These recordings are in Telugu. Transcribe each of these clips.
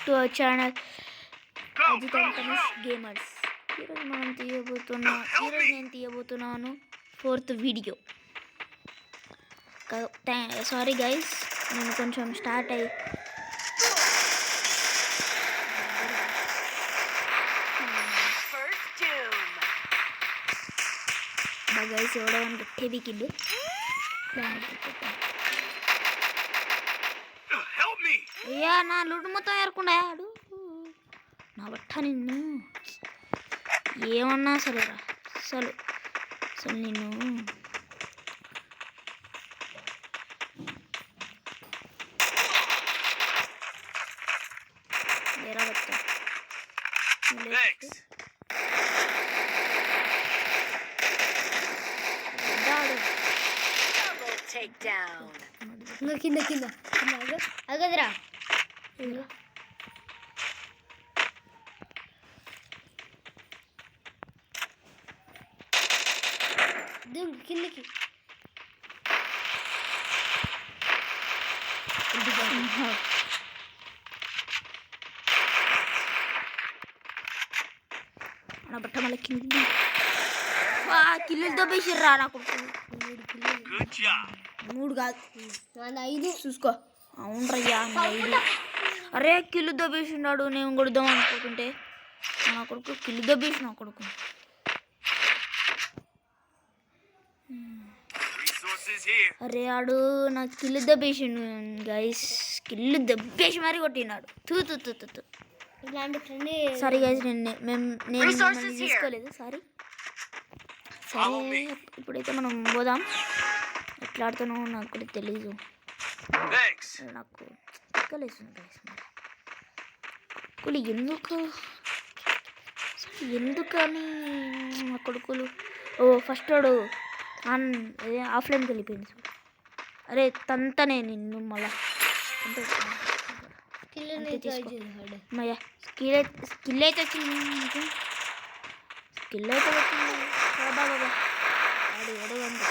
To our channel Ajith and Tanush gamers. ఈరోజు నేను తీయబోతున్నాను 4th వీడియో. సారీ గైస్, నేను కొంచెం స్టార్ట్ అయ్యి గైస్ ఎవడని గట్టి వీకిండు. అయ్యా నా లూటు మొత్తం ఏరకుండా ఆడు నా బట్ట నిన్ను ఏమన్నా సరేరా అసలు నిన్ను ఏరా బచ్చా కింద అగదరా కిందకి నా బట్ట మళ్ళీ కింద కిల్లులు దొబ్బేసిర్రా నాకు 3 కాదు 5 చూసుకో. అవునరయ్యా 5. అరే కిల్లు దొబ్బేసిన్నాడు, నేను కొడదాం అనుకుంటుంటే నా కొడుకు కిల్లు దొబ్బేసి నా కొడుకు. అరే ఆడు నాకు కిల్లు దొబ్బేసిండు గైస్, కిల్లు దొబ్బేసి మరీ కొట్టినాడు. తూ ఇలాంటి ఫ్రెండ్ సారీ గైస్, నేను తీసుకోలేదు సారీ. సరే ఇప్పుడైతే మనం పోదాం. ఎట్లా ఆడుతున్నావు నాకు కూడా తెలీదు, నాకు ఎక్కలేస్తుంది గైస్. ఎందుకని మా కొడుకులు ఫస్ట్ వాడు ఆఫ్లైన్కి వెళ్ళిపోయింది. అరే తంతనే నిన్ను మళ్ళా మయ్యా స్కిల్ అయితే వచ్చింది. బాబా వాడు ఎడగండి.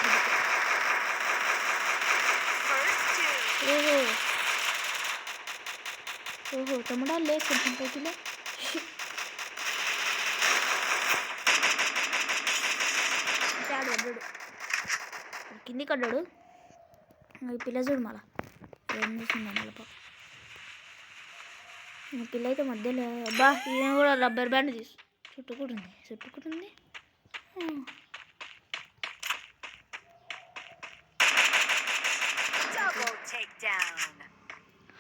ఓహో తమ్ముడా లే కొంచెం పైకిలే. అడ్డాడు కింది కడ్డాడు. పిల్ల చూడు మళ్ళా ఏం చేసింది మళ్ళీ పాప. పిల్ల అయితే మధ్యలో అబ్బా ఈయన కూడా రబ్బర్ బ్యాండ్ చుట్టుకుంటుంది.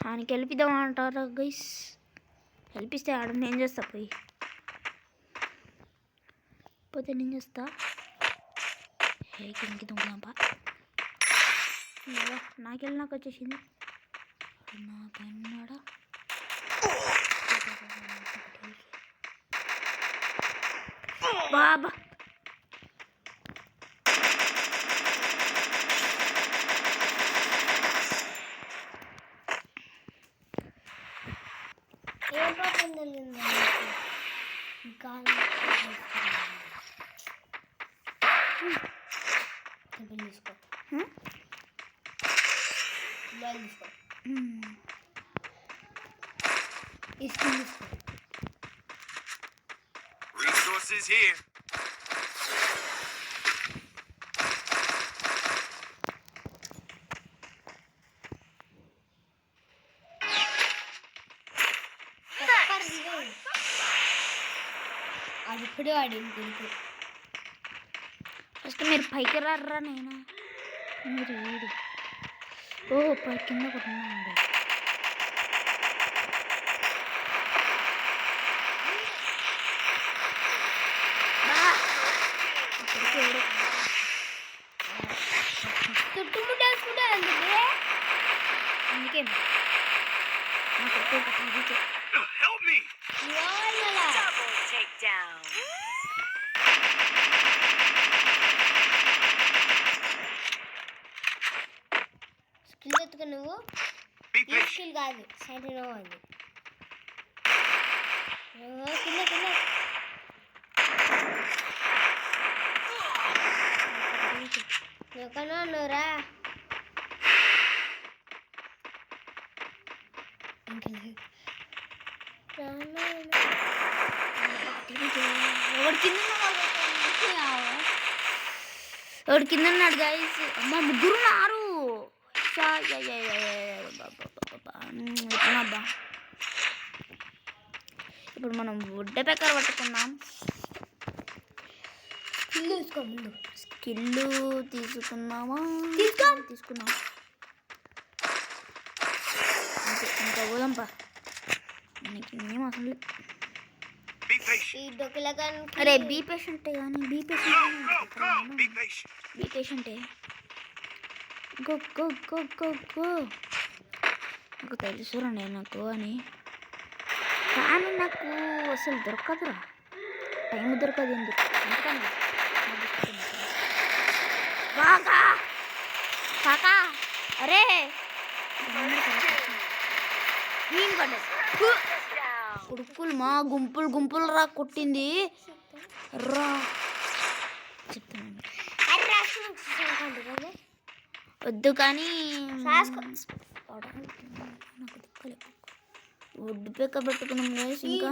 ఆయనకి హెల్పిద్దాం అంటారా గైస్? హెల్పిస్తే ఆడ నేను చేస్తా, పోతే నేను చేస్తా. కిందకి దుంకుదాంపా. నాకెళ్ళి నాకు వచ్చేసింది. నాకన్నాడా బాబా Resources here. అది ఇప్పుడే వాడింది. ఫస్ట్ మీరు పైకి రారా నేనా మీరు వీడు పై కింద కొట్టున్నాడు. చుట్టుముట్టేసుకుంటే అందుకే స్కిల్ ఎత్తుక నువ్వు స్కిల్ కాదు సెంటినో అది కింద ఎక్కడో నువ్వురా. ఎవడు కింద ఉన్నాడు గైస్. అమ్మ ముగ్గురు ఉన్నారు. ఎట్లనబ్బా. ఇప్పుడు మనం వుడ్ పెక్కర్ పట్టుకున్నాం. స్కిల్ తీసుకున్నామా? తీసుకున్నాం. అంతే, ఇంకా పోదాంపా. మనకి ఏం అవసరం లేదు. అరే బీ పేషెంటే కానీ బీ పేషెంటే go go go go go. నాకు తెలుసురా నాకు అని, కానీ నాకు అసలు దొరకదురా, టైం దొరకదు. ఎందుకు ఎందుకని బాగా కాకా. అరే నేను పడ్డది. కొడుకులు మా గుంపులు రా కొట్టింది రా. చెప్తాను వద్దు కానీ వుడ్ పెక్క పెట్టుకున్నాం గైస్. ఇంకా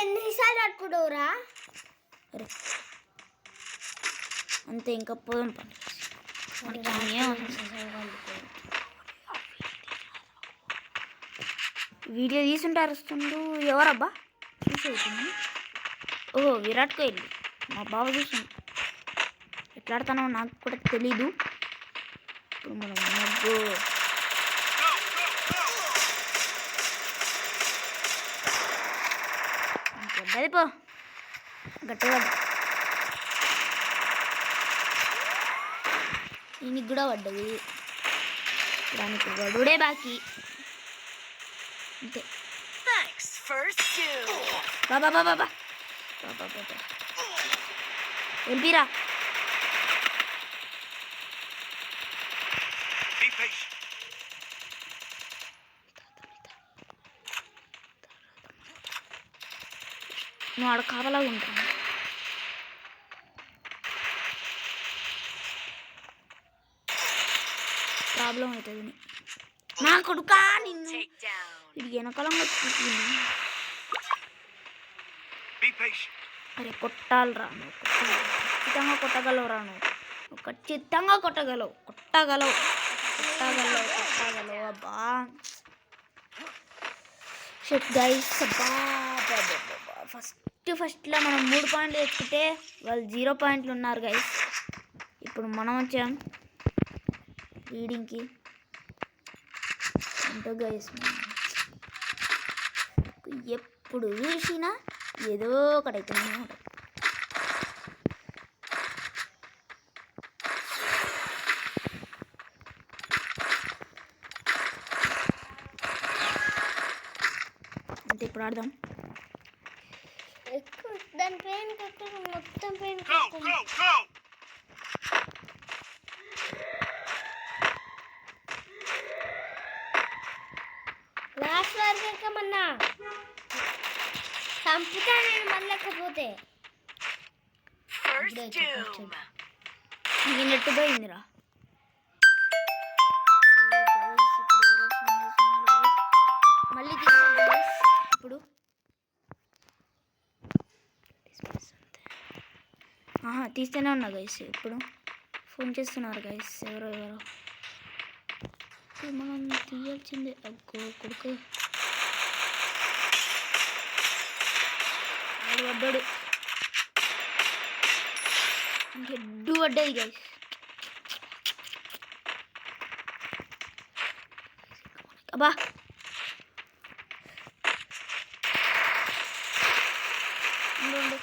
ఎన్నిసార్లు పట్టుకుంటావురా? అరే అంతే, ఇంకా పోదాం పని. వీడియో తీసుంటే అరుస్తుండు. ఎవరబ్బా చూసేది? ఓహో విరాట్ కోహ్లీ. మా బావ చూసాను. ఎట్లా ఆడుతున్నావో నాకు కూడా తెలీదు. ఇప్పుడు మనం ముగ్గు పడ్డది పో గట్టిగా. దీనికి కూడా పడ్డది. దానికి గడుడే బాకీ. అంతే. బాబా బాబా బాబా బాబా వెళ్ళిరా. నువ్వు ఆడ కాపలాగా ఉంటాను. ప్రాబ్లం అవుతుంది నా కొడుకా. నిన్ను ఇది వెనకాలంగా వచ్చేసింది. అరే కొట్టాలరా నువ్వు, ఖచ్చితంగా కొట్టగలవురా నువ్వు ఖచ్చితంగా కొట్టగలవు. అబ్బా షిట్ గైస్. అబ్బా ఫస్ట్లో మనం 3 పాయింట్లు తెచ్చుకుంటే వాళ్ళు 0 పాయింట్లు ఉన్నారు గైస్. ఇప్పుడు మనం వచ్చాం రీడింగ్కి. అంటే గైస్ ఎప్పుడు చూసినా ఏదో ఒకటైతే ఉంటుంది. అంటే ఇప్పుడు ఆడదాం. దాని పెయిన్ మొత్తం పెయిన్ లాస్ట్ వరకు ఎక్కమన్నా చంపుతా నేను మళ్ళకపోతే. నీకు నెట్టు పోయిందిరా. మళ్ళీ ఇప్పుడు తీస్తూనే ఉన్నా గైస్. ఇప్పుడు ఫోన్ చేస్తున్నారు గైస్ ఎవరో. మనం తీయాల్సిందే. అగ్గో కొడుకు ఆడు పడ్డాడు. హెడ్ పడ్డది గైస్. అబ్బా ఉండు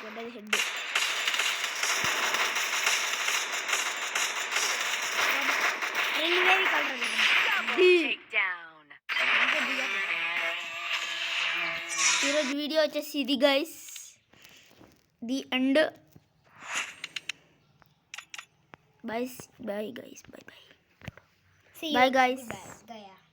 పడ్డది హెడ్. ఈరోజు వీడియో వచ్చేసి ఇది guys, the end. Bye guys, bye bye. See you. Bye guys. Bye.